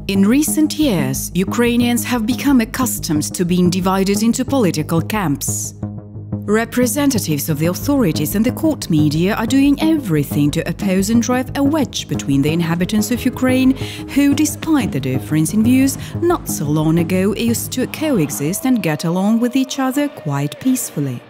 In recent years, Ukrainians have become accustomed to being divided into political camps. Representatives of the authorities and the court media are doing everything to oppose and drive a wedge between the inhabitants of Ukraine, who, despite the difference in views, not so long ago used to coexist and get along with each other quite peacefully.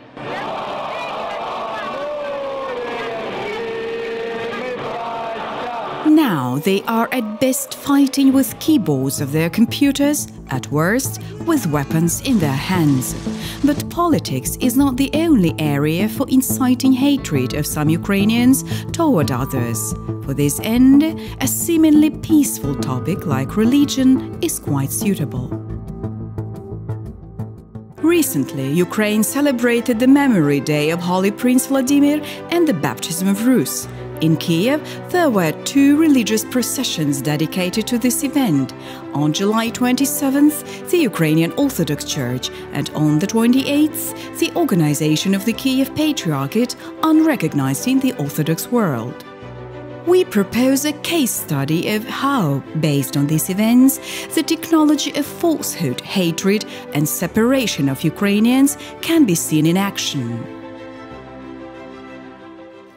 Now they are at best fighting with keyboards of their computers, at worst with weapons in their hands. But politics is not the only area for inciting hatred of some Ukrainians toward others. For this end, a seemingly peaceful topic like religion is quite suitable. Recently, Ukraine celebrated the Memory Day of Holy Prince Vladimir and the baptism of Rus. In Kyiv, there were 2 religious processions dedicated to this event. On July 27th, the Ukrainian Orthodox Church, and on the 28th, the organization of the Kyiv Patriarchate, unrecognized in the Orthodox world. We propose a case study of how, based on these events, the technology of falsehood, hatred, and separation of Ukrainians can be seen in action.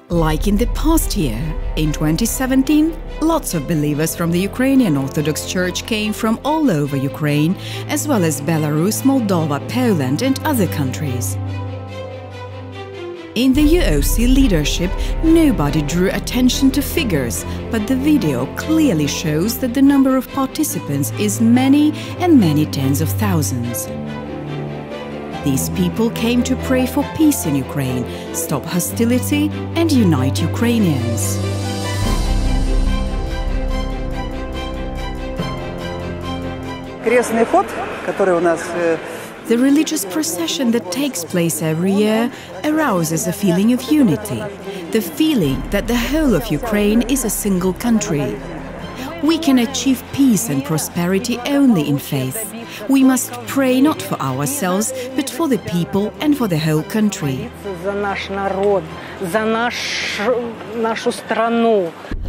Like in the past year, in 2017, lots of believers from the Ukrainian Orthodox Church came from all over Ukraine, as well as Belarus, Moldova, Poland and other countries. In the UOC leadership, nobody drew attention to figures, but the video clearly shows that the number of participants is many and many tens of thousands. These people came to pray for peace in Ukraine, stop hostility and unite Ukrainians. The religious procession that takes place every year arouses a feeling of unity, the feeling that the whole of Ukraine is a single country. We can achieve peace and prosperity only in faith. We must pray not for ourselves, but for the people and for the whole country.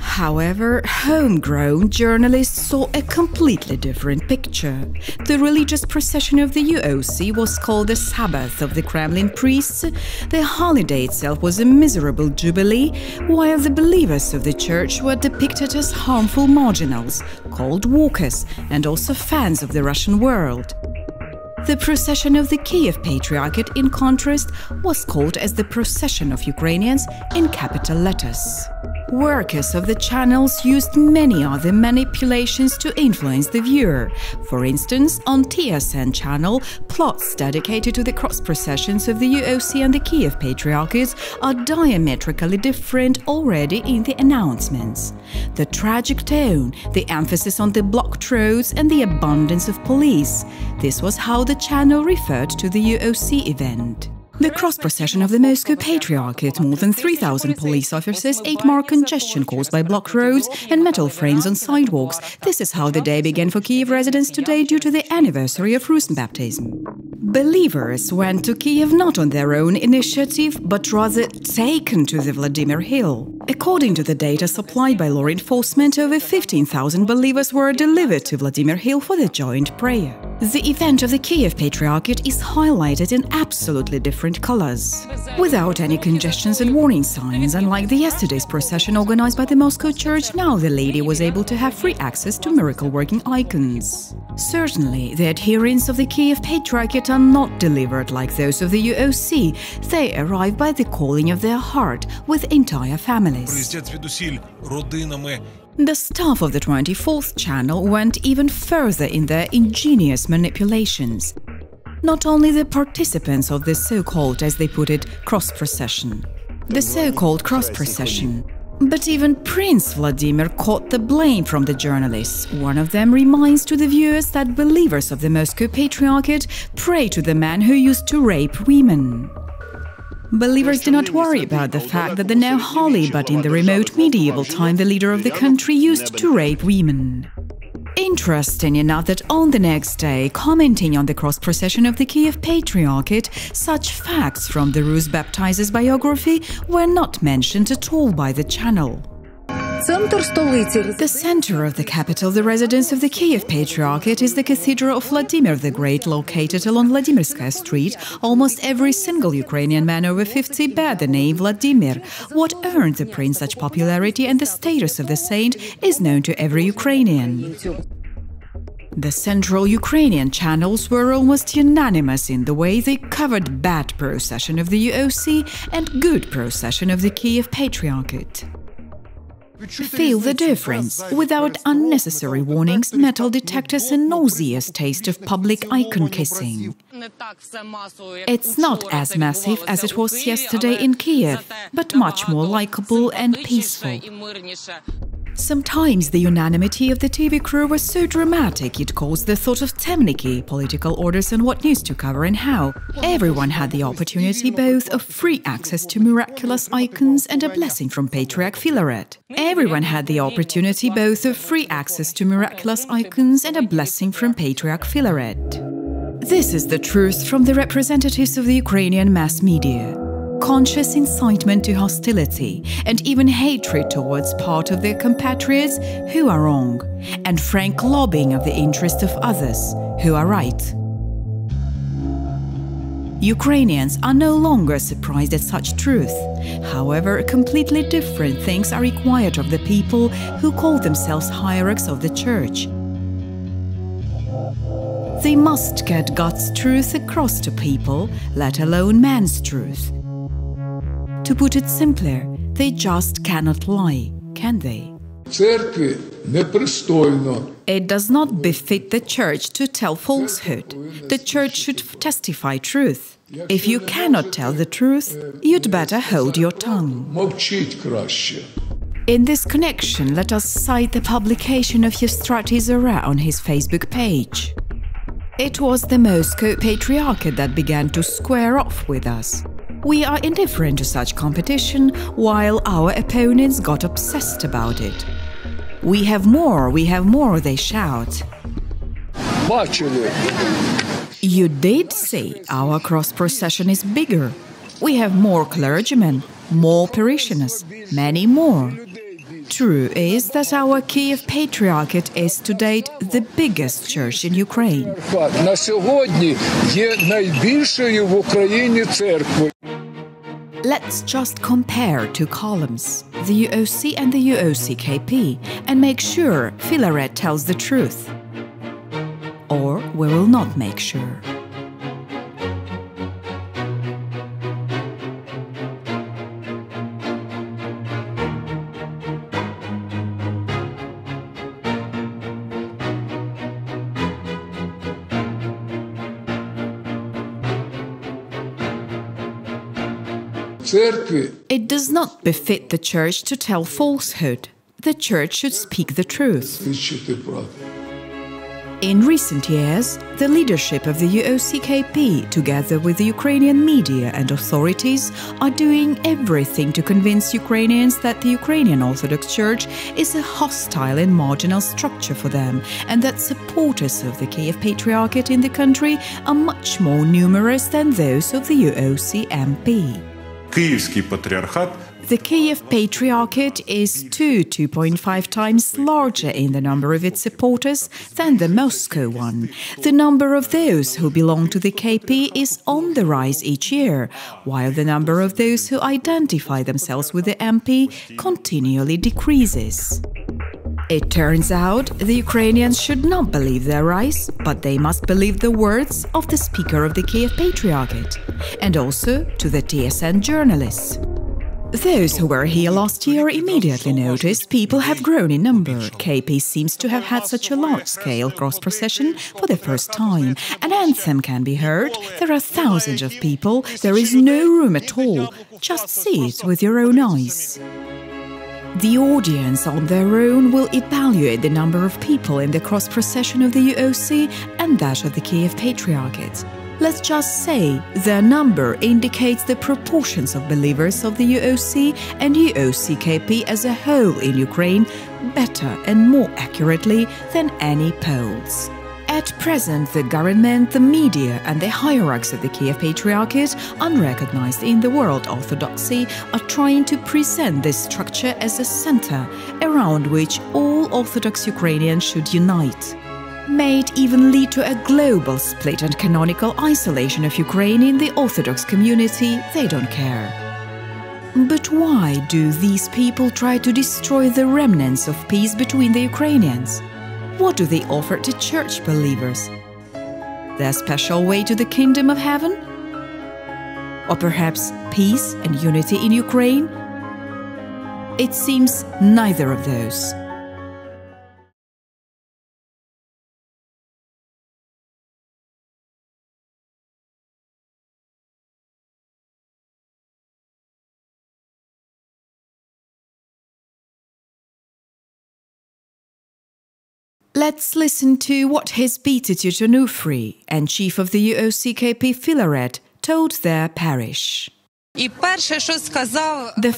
However, homegrown journalists saw a completely different picture. The religious procession of the UOC was called the Sabbath of the Kremlin priests. The holiday itself was a miserable jubilee, while the believers of the church were depicted as harmful marginals, called walkers, and also fans of the Russian world. The procession of the Kyiv Patriarchate, in contrast, was called as the Procession of Ukrainians in capital letters. Workers of the channels used many other manipulations to influence the viewer. For instance, on TSN channel, plots dedicated to the cross processions of the UOC and the Kyiv Patriarchate are diametrically different already in the announcements. The tragic tone, the emphasis on the blocked roads and the abundance of police – this was how the channel referred to the UOC event. The cross-procession of the Moscow Patriarchate, more than 3,000 police officers, 8-mark congestion caused by blocked roads and metal frames on sidewalks. This is how the day began for Kyiv residents today due to the anniversary of Rus baptism. Believers went to Kyiv not on their own initiative, but rather taken to the Vladimir Hill. According to the data supplied by law enforcement, over 15,000 believers were delivered to Vladimir Hill for the joint prayer. The event of the Kyiv Patriarchate is highlighted in absolutely different colors, without any congestions and warning signs. Unlike the yesterday's procession organized by the Moscow Church, now the lady was able to have free access to miracle-working icons. Certainly, the adherents of the Kyiv Patriarchate are not delivered like those of the UOC. They arrive by the calling of their heart with entire families. The staff of the 24th channel went even further in their ingenious manipulations. Not only the participants of the so-called, as they put it, cross-procession, but even Prince Vladimir caught the blame from the journalists. One of them reminds to the viewers that believers of the Moscow Patriarchate pray to the man who used to rape women. Believers do not worry about the fact that the now holy, but in the remote medieval time the leader of the country used to rape women. Interesting enough that on the next day, commenting on the cross procession of the Kyiv Patriarchate, such facts from the Rus baptizer's biography were not mentioned at all by the channel. The center of the capital, the residence of the Kyiv Patriarchate, is the Cathedral of Vladimir the Great, located along Vladimirskaya Street. Almost every single Ukrainian man over 50 bear the name Vladimir. What earned the prince such popularity and the status of the saint is known to every Ukrainian. The central Ukrainian channels were almost unanimous in the way they covered bad procession of the UOC and good procession of the Kyiv Patriarchate. Feel the difference. Without unnecessary warnings, metal detectors, and nauseous taste of public icon kissing. It's not as massive as it was yesterday in Kyiv, but much more likable and peaceful. Sometimes the unanimity of the TV crew was so dramatic it caused the thought of temniki, political orders on what news to cover and how. Everyone had the opportunity both of free access to miraculous icons and a blessing from Patriarch Filaret. Everyone had the opportunity both of free access to miraculous icons and a blessing from Patriarch Filaret. This is the truth from the representatives of the Ukrainian mass media. Conscious incitement to hostility and even hatred towards part of their compatriots who are wrong, and frank lobbying of the interest of others who are right. Ukrainians are no longer surprised at such truth. However, completely different things are required of the people who call themselves hierarchs of the Church. They must get God's truth across to people, let alone man's truth. To put it simpler, they just cannot lie, can they? It does not befit the Church to tell falsehood. The Church should testify truth. If you cannot tell the truth, you'd better hold your tongue. In this connection, let us cite the publication of Yevstrati Zora on his Facebook page. It was the Moscow Patriarchate that began to square off with us. We are indifferent to such competition, while our opponents got obsessed about it. We have more, they shout. You did see our cross procession is bigger. We have more clergymen, more parishioners, many more. True is that our Kyiv Patriarchate is to date the biggest church in Ukraine. Let's just compare two columns, the UOC and the UOC-KP, and make sure Filaret tells the truth. Or we will not make sure. It does not befit the Church to tell falsehood. The Church should speak the truth. In recent years, the leadership of the UOC-KP, together with the Ukrainian media and authorities, are doing everything to convince Ukrainians that the Ukrainian Orthodox Church is a hostile and marginal structure for them, and that supporters of the Kyiv Patriarchate in the country are much more numerous than those of the UOC-MP. The Kyiv Patriarchate is 2.5 times larger in the number of its supporters than the Moscow one. The number of those who belong to the KP is on the rise each year, while the number of those who identify themselves with the MP continually decreases. It turns out the Ukrainians should not believe their eyes, but they must believe the words of the speaker of the Kyiv Patriarchate, and also to the TSN journalists. Those who were here last year immediately noticed people have grown in number. KP seems to have had such a large-scale cross-procession for the first time. An anthem can be heard, there are thousands of people, there is no room at all. Just see it with your own eyes. The audience on their own will evaluate the number of people in the cross-procession of the UOC and that of the Kyiv Patriarchate. Let's just say their number indicates the proportions of believers of the UOC and UOC-KP as a whole in Ukraine better and more accurately than any polls. At present, the government, the media and the hierarchs of the Kyiv Patriarchate, unrecognized in the world orthodoxy, are trying to present this structure as a center around which all Orthodox Ukrainians should unite. May it even lead to a global split and canonical isolation of Ukraine in the Orthodox community, they don't care. But why do these people try to destroy the remnants of peace between the Ukrainians? What do they offer to church believers? Their special way to the kingdom of heaven? Or perhaps peace and unity in Ukraine? It seems neither of those. Let's listen to what his beatitude Onufri and chief of the UOC-KP Filaret told their parish. The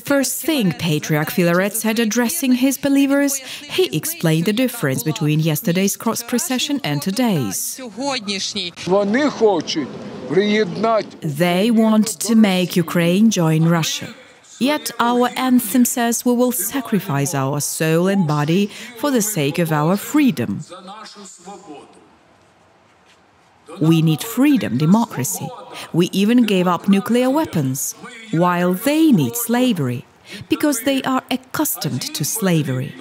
first thing Patriarch Filaret said addressing his believers, he explained the difference between yesterday's cross procession and today's. They want to make Ukraine join Russia. Yet our anthem says we will sacrifice our soul and body for the sake of our freedom. We need freedom, democracy. We even gave up nuclear weapons, while they need slavery, because they are accustomed to slavery.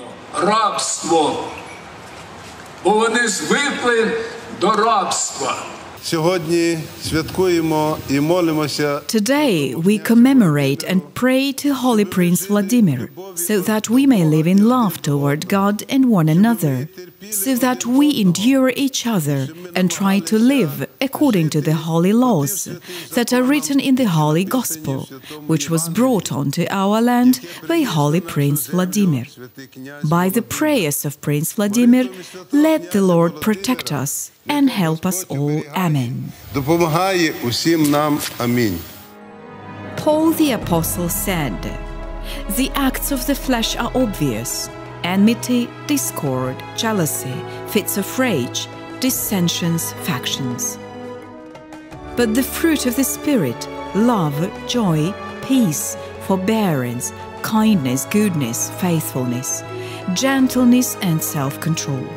Today we commemorate and pray to Holy Prince Vladimir, so that we may live in love toward God and one another, so that we endure each other and try to live according to the holy laws that are written in the Holy Gospel, which was brought onto our land by Holy Prince Vladimir. By the prayers of Prince Vladimir, let the Lord protect us and help us all. Amen. Paul the Apostle said, "The acts of the flesh are obvious: enmity, discord, jealousy, fits of rage, dissensions, factions. But the fruit of the Spirit, love, joy, peace, forbearance, kindness, goodness, faithfulness, gentleness and self-control."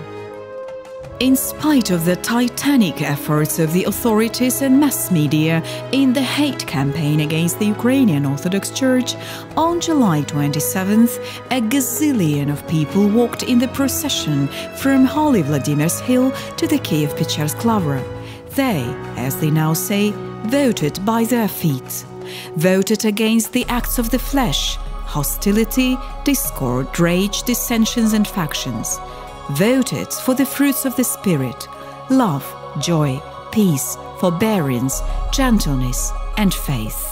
In spite of the titanic efforts of the authorities and mass media in the hate campaign against the Ukrainian Orthodox Church, on July 27th, a gazillion of people walked in the procession from Holy Vladimir's Hill to the Kyiv Patriarchate. They, as they now say, voted by their feet, voted against the acts of the flesh, hostility, discord, rage, dissensions and factions, voted for the fruits of the Spirit, love, joy, peace, forbearance, gentleness and faith.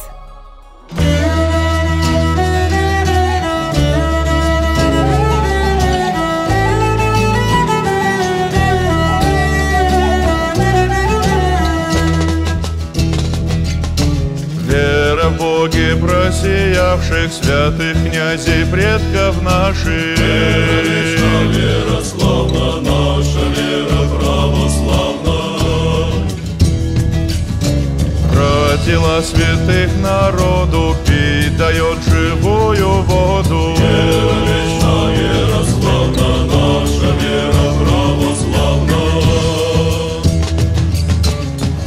Вера в Боге просиявших святых князей предков наших. Вера вечна, вера славна, наша вера православна. Про тела святых народу пить дает живую воду. Вера вечна, вера славна, наша вера православна.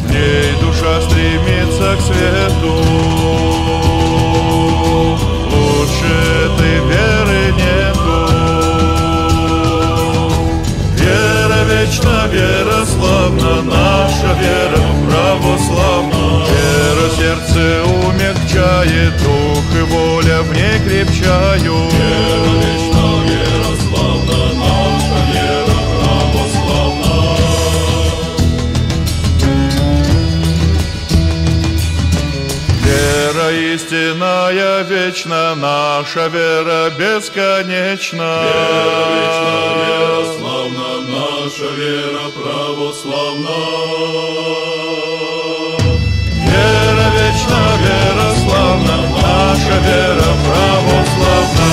В ней душа стремится к свету. Лучше этой веры нету. Вера вечна, вера славна, наша вера православна. Вера сердце умягчает, дух и воля в ней крепчают. Вера вечна, вера славна, наша вера православна. Вера истинная, вечна, наша вера бесконечна. Вера вечна, вера славна, наша вера православна. Вера вечна, вера славна, наша вера православна.